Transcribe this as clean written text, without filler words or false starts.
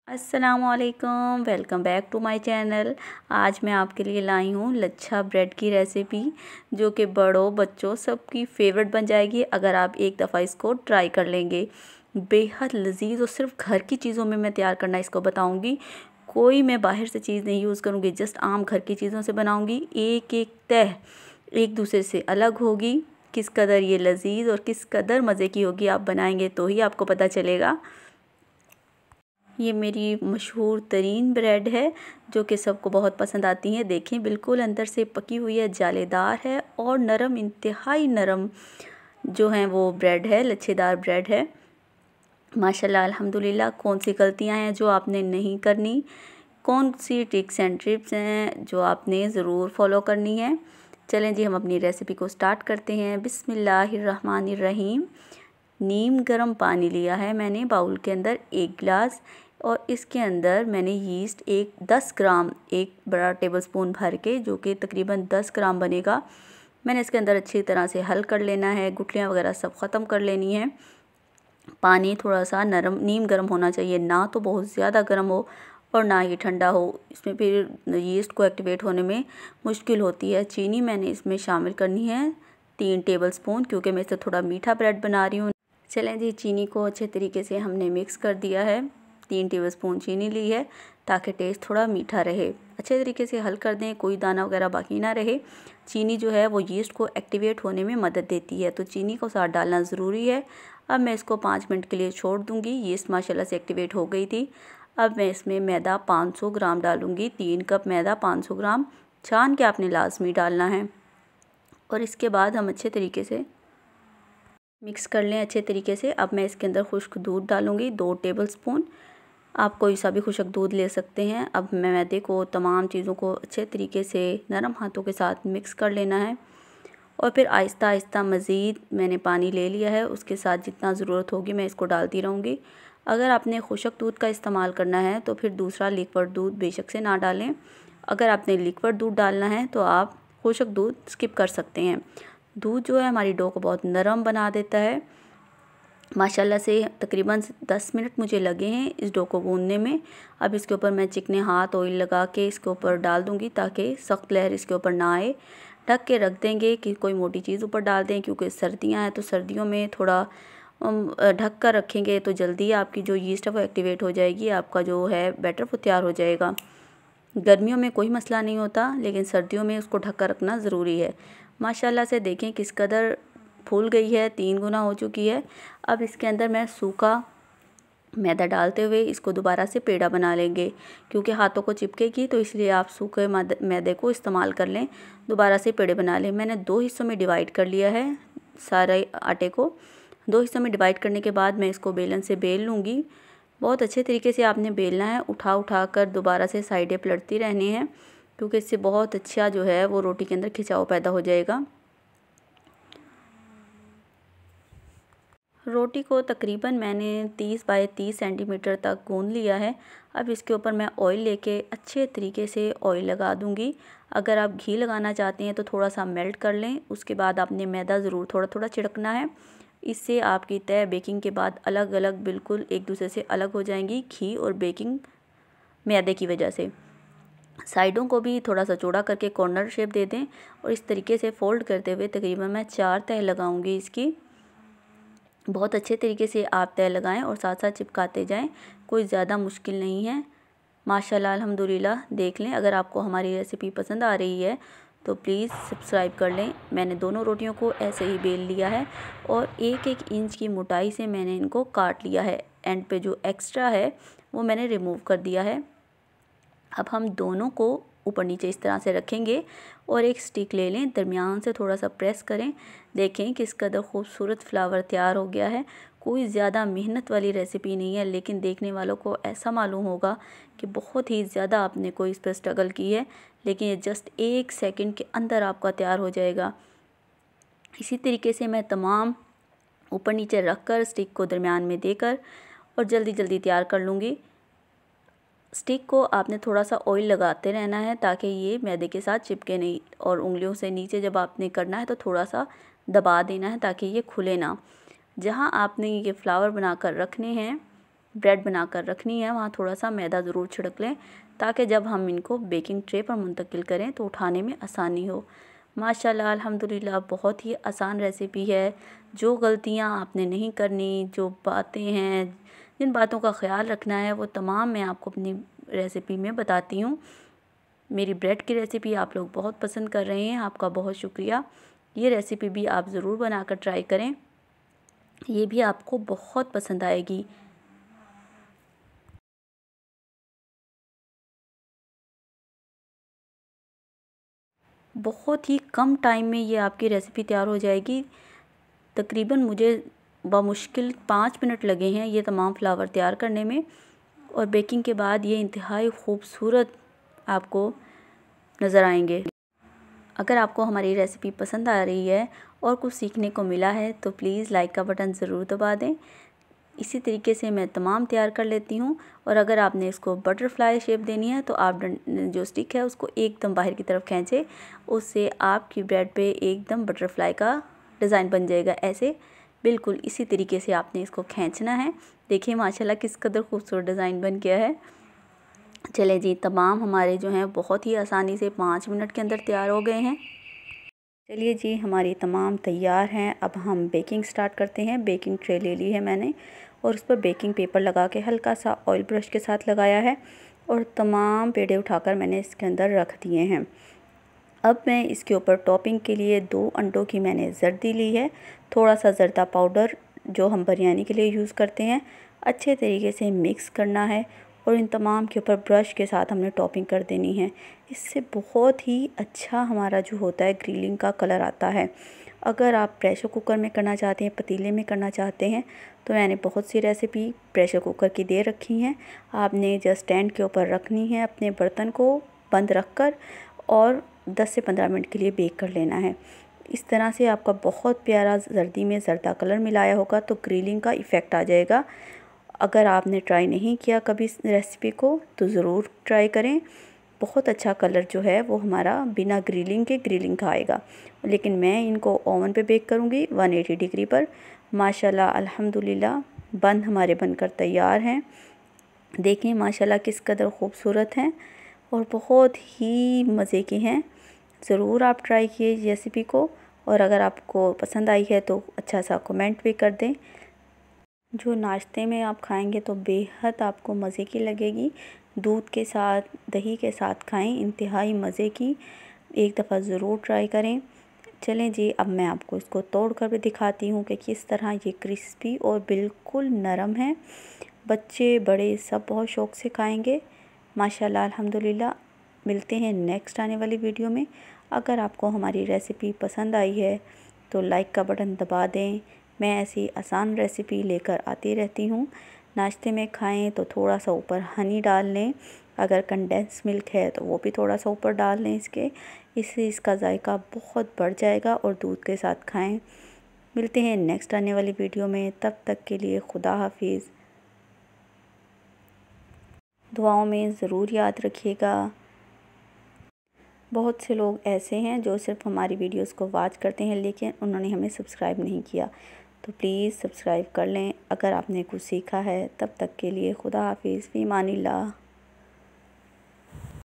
अस्सलामुअलैकुम, welcome back to my channel. आज मैं आपके लिए लाई हूँ लच्छा ब्रेड की रेसिपी, जो कि बड़ों बच्चों सबकी फेवरेट बन जाएगी अगर आप एक दफ़ा इसको ट्राई कर लेंगे। बेहद लजीज और सिर्फ घर की चीज़ों में मैं तैयार करना इसको बताऊँगी। कोई मैं बाहर से चीज़ नहीं यूज़ करूँगी, जस्ट आम घर की चीज़ों से बनाऊँगी। एक एक तह एक दूसरे से अलग होगी। किस कदर ये लजीज और किस कदर मज़े की होगी, आप बनाएंगे तो ही आपको पता चलेगा। ये मेरी मशहूर तरीन ब्रेड है जो कि सबको बहुत पसंद आती है। देखें, बिल्कुल अंदर से पकी हुई है, जालीदार है और नरम, इंतहाई नरम जो है वो ब्रेड है, लच्छेदार ब्रेड है माशाल्लाह अल्हम्दुलिल्लाह। कौन सी गलतियां हैं जो आपने नहीं करनी, कौन सी ट्रिक्स एंड टिप्स हैं जो आपने ज़रूर फॉलो करनी है। चलें जी, हम अपनी रेसिपी को स्टार्ट करते हैं। बिस्मिल्लाहिर्रहमानिर्रहीम। नीम गर्म पानी लिया है मैंने बाउल के अंदर 1 गिलास, और इसके अंदर मैंने यीस्ट 10 ग्राम, 1 बड़ा टेबलस्पून भर के, जो कि तकरीबन 10 ग्राम बनेगा, मैंने इसके अंदर अच्छी तरह से हल कर लेना है। गुठलियाँ वगैरह सब ख़त्म कर लेनी है। पानी थोड़ा सा नरम नीम गर्म होना चाहिए, ना तो बहुत ज़्यादा गर्म हो और ना ही ठंडा हो, इसमें फिर यीस्ट को एक्टिवेट होने में मुश्किल होती है। चीनी मैंने इसमें शामिल करनी है 3 टेबलस्पून, क्योंकि मैं इससे थोड़ा मीठा ब्रेड बना रही हूँ। चलें जी, चीनी को अच्छे तरीके से हमने मिक्स कर दिया है। 3 टेबलस्पून चीनी ली है ताकि टेस्ट थोड़ा मीठा रहे। अच्छे तरीके से हल कर दें, कोई दाना वगैरह बाकी ना रहे। चीनी जो है वो यीस्ट को एक्टिवेट होने में मदद देती है, तो चीनी को साथ डालना ज़रूरी है। अब मैं इसको 5 मिनट के लिए छोड़ दूँगी। यीस्ट माशाल्लाह से एक्टिवेट हो गई थी। अब मैं इसमें मैदा 500 ग्राम डालूँगी। 3 कप मैदा 500 ग्राम छान के आपने लाजमी डालना है। और इसके बाद हम अच्छे तरीके से मिक्स कर लें अच्छे तरीके से। अब मैं इसके अंदर खुश्क दूध डालूँगी 2 टेबलस्पून। आप कोई सा भी खुश्क दूध ले सकते हैं। अब मैं मैदे को, तमाम चीज़ों को अच्छे तरीके से नरम हाथों के साथ मिक्स कर लेना है, और फिर आहिस्ता आहिस्ता मज़ीद मैंने पानी ले लिया है। उसके साथ जितना ज़रूरत होगी मैं इसको डालती रहूँगी। अगर आपने खुश्क दूध का इस्तेमाल करना है तो फिर दूसरा लिक्विड दूध बेशक से ना डालें। अगर आपने लिक्विड दूध डालना है तो आप खुश्क दूध स्किप कर सकते हैं। दूध जो है हमारी डो को बहुत नरम बना देता है माशाल्लाह से। तकरीबन 10 मिनट मुझे लगे हैं इस डो को गूंदने में। अब इसके ऊपर मैं चिकने हाथ ऑयल लगा के इसके ऊपर डाल दूँगी ताकि सख्त लहर इसके ऊपर ना आए। ढक के रख देंगे कि कोई मोटी चीज़ ऊपर डाल दें, क्योंकि सर्दियाँ हैं तो सर्दियों में थोड़ा ढक कर रखेंगे तो जल्दी आपकी जो यीस्ट है वो एक्टिवेट हो जाएगी, आपका जो है बैटर वो तैयार हो जाएगा। गर्मियों में कोई मसला नहीं होता, लेकिन सर्दियों में उसको ढक कर रखना ज़रूरी है। माशाल्लाह से देखें किस कदर फूल गई है, 3 गुना हो चुकी है। अब इसके अंदर मैं सूखा मैदा डालते हुए इसको दोबारा से पेड़ा बना लेंगे, क्योंकि हाथों को चिपकेगी, तो इसलिए आप सूखे मैदे को इस्तेमाल कर लें, दोबारा से पेड़े बना लें। मैंने 2 हिस्सों में डिवाइड कर लिया है सारे आटे को। 2 हिस्सों में डिवाइड करने के बाद मैं इसको बेलन से बेल लूँगी। बहुत अच्छे तरीके से आपने बेलना है, उठा उठा कर दोबारा से साइडें पलटती रहनी है, क्योंकि इससे बहुत अच्छा जो है वो रोटी के अंदर खिंचाव पैदा हो जाएगा। रोटी को तकरीबन मैंने 30 बाय 30 सेंटीमीटर तक गूंद लिया है। अब इसके ऊपर मैं ऑयल लेके अच्छे तरीके से ऑयल लगा दूंगी। अगर आप घी लगाना चाहते हैं तो थोड़ा सा मेल्ट कर लें। उसके बाद आपने मैदा ज़रूर थोड़ा थोड़ा छिड़कना है। इससे आपकी तय बेकिंग के बाद अलग अलग बिल्कुल एक दूसरे से अलग हो जाएंगी, घी और बेकिंग मैदे की वजह से। साइडों को भी थोड़ा सा चौड़ा करके कॉर्नर शेप दे दें, और इस तरीके से फ़ोल्ड करते हुए तकरीबन मैं 4 तह लगाऊंगी इसकी। बहुत अच्छे तरीके से आप तय लगाएं और साथ साथ चिपकाते जाएं, कोई ज़्यादा मुश्किल नहीं है। माशाल्लाह अल्हम्दुलिल्लाह। देख लें, अगर आपको हमारी रेसिपी पसंद आ रही है तो प्लीज़ सब्सक्राइब कर लें। मैंने दोनों रोटियों को ऐसे ही बेल लिया है और 1-1 इंच की मोटाई से मैंने इनको काट लिया है। एंड पे जो एक्स्ट्रा है वो मैंने रिमूव कर दिया है। अब हम दोनों को ऊपर नीचे इस तरह से रखेंगे और एक स्टिक ले लें, दरमियान से थोड़ा सा प्रेस करें। देखें किस कदर खूबसूरत फ्लावर तैयार हो गया है। कोई ज़्यादा मेहनत वाली रेसिपी नहीं है, लेकिन देखने वालों को ऐसा मालूम होगा कि बहुत ही ज़्यादा आपने कोई इस पर स्ट्रगल की है, लेकिन ये जस्ट 1 सेकंड के अंदर आपका तैयार हो जाएगा। इसी तरीके से मैं तमाम ऊपर नीचे रख कर स्टिक को दरमियान में देकर और जल्दी जल्दी तैयार कर लूँगी। स्टिक को आपने थोड़ा सा ऑयल लगाते रहना है ताकि ये मैदे के साथ चिपके नहीं, और उंगलियों से नीचे जब आपने करना है तो थोड़ा सा दबा देना है ताकि ये खुले ना। जहाँ आपने ये फ्लावर बनाकर रखने हैं ब्रेड बनाकर रखनी है वहाँ थोड़ा सा मैदा ज़रूर छिड़क लें, ताकि जब हम इनको बेकिंग ट्रे पर मुंतकिल करें तो उठाने में आसानी हो। माशाल्लाह अल्हम्दुलिल्लाह बहुत ही आसान रेसिपी है। जो गलतियाँ आपने नहीं करनी, जो बातें हैं, जिन बातों का ख्याल रखना है, वो तमाम मैं आपको अपनी रेसिपी में बताती हूँ। मेरी ब्रेड की रेसिपी आप लोग बहुत पसंद कर रहे हैं, आपका बहुत शुक्रिया। ये रेसिपी भी आप ज़रूर बनाकर ट्राई करें, ये भी आपको बहुत पसंद आएगी। बहुत ही कम टाइम में ये आपकी रेसिपी तैयार हो जाएगी। तकरीबन मुझे बमुश्किल 5 मिनट लगे हैं ये तमाम फ्लावर तैयार करने में, और बेकिंग के बाद ये इंतहाई खूबसूरत आपको नज़र आएंगे। अगर आपको हमारी रेसिपी पसंद आ रही है और कुछ सीखने को मिला है तो प्लीज़ लाइक का बटन ज़रूर दबा दें। इसी तरीके से मैं तमाम तैयार कर लेती हूँ। और अगर आपने इसको बटरफ्लाई शेप देनी है तो आप जो स्टिक है उसको एकदम बाहर की तरफ खींचें, उससे आपकी ब्रेड पे एकदम बटरफ्लाई का डिज़ाइन बन जाएगा। ऐसे बिल्कुल इसी तरीके से आपने इसको खींचना है। देखिए माशाल्लाह किस कदर खूबसूरत डिज़ाइन बन गया है। चले जी, तमाम हमारे जो हैं बहुत ही आसानी से 5 मिनट के अंदर तैयार हो गए हैं। चलिए जी, हमारी तमाम तैयार हैं। अब हम बेकिंग स्टार्ट करते हैं। बेकिंग ट्रे ले ली है मैंने और उस पर बेकिंग पेपर लगा के हल्का सा ऑयल ब्रश के साथ लगाया है और तमाम पेड़े उठाकर मैंने इसके अंदर रख दिए हैं। अब मैं इसके ऊपर टॉपिंग के लिए 2 अंडों की मैंने जर्दी ली है, थोड़ा सा ज़रदा पाउडर जो हम बिरयानी के लिए यूज़ करते हैं, अच्छे तरीके से मिक्स करना है और इन तमाम के ऊपर ब्रश के साथ हमने टॉपिंग कर देनी है। इससे बहुत ही अच्छा हमारा जो होता है ग्रिलिंग का कलर आता है। अगर आप प्रेशर कुकर में करना चाहते हैं, पतीले में करना चाहते हैं, तो मैंने बहुत सी रेसिपी प्रेशर कुकर की दे रखी हैं। आपने जस्ट स्टैंड के ऊपर रखनी है अपने बर्तन को बंद रख कर और 10 से 15 मिनट के लिए बेक कर लेना है। इस तरह से आपका बहुत प्यारा जर्दी में ज़रदा कलर मिलाया होगा तो ग्रिलिंग का इफ़ेक्ट आ जाएगा। अगर आपने ट्राई नहीं किया कभी इस रेसिपी को तो ज़रूर ट्राई करें। बहुत अच्छा कलर जो है वो हमारा बिना ग्रिलिंग के ग्रिलिंग का आएगा। लेकिन मैं इनको ओवन पे बेक करूँगी 180 डिग्री पर। माशाल्लाह अल्हम्दुलिल्लाह बन हमारे बनकर तैयार हैं। देखें माशाल्लाह किस कदर खूबसूरत हैं और बहुत ही मज़े के हैं। ज़रूर आप ट्राई किए रेसिपी को, और अगर आपको पसंद आई है तो अच्छा सा कमेंट भी कर दें। जो नाश्ते में आप खाएंगे तो बेहद आपको मज़े की लगेगी। दूध के साथ, दही के साथ खाएं, इंतहाई मज़े की। एक दफ़ा ज़रूर ट्राई करें। चलें जी, अब मैं आपको इसको तोड़ कर भी दिखाती हूँ कि किस तरह ये क्रिस्पी और बिल्कुल नरम है। बच्चे बड़े सब बहुत शौक़ से खाएंगे माशाल्लाह अल्हम्दुलिल्लाह। मिलते हैं नेक्स्ट आने वाली वीडियो में। अगर आपको हमारी रेसिपी पसंद आई है तो लाइक का बटन दबा दें। मैं ऐसी आसान रेसिपी लेकर आती रहती हूँ। नाश्ते में खाएं तो थोड़ा सा ऊपर हनी डाल लें, अगर कंडेंस मिल्क है तो वो भी थोड़ा सा ऊपर डाल लें इससे इसका जायका बहुत बढ़ जाएगा और दूध के साथ खाएं। मिलते हैं नेक्स्ट आने वाली वीडियो में, तब तक के लिए खुदा हाफिज़। दुआओं में ज़रूर याद रखिएगा। बहुत से लोग ऐसे हैं जो सिर्फ हमारी वीडियोस को वॉच करते हैं लेकिन उन्होंने हमें सब्सक्राइब नहीं किया, तो प्लीज़ सब्सक्राइब कर लें अगर आपने कुछ सीखा है। तब तक के लिए खुदा हाफिज़, फ़ी अमानिल्लाह।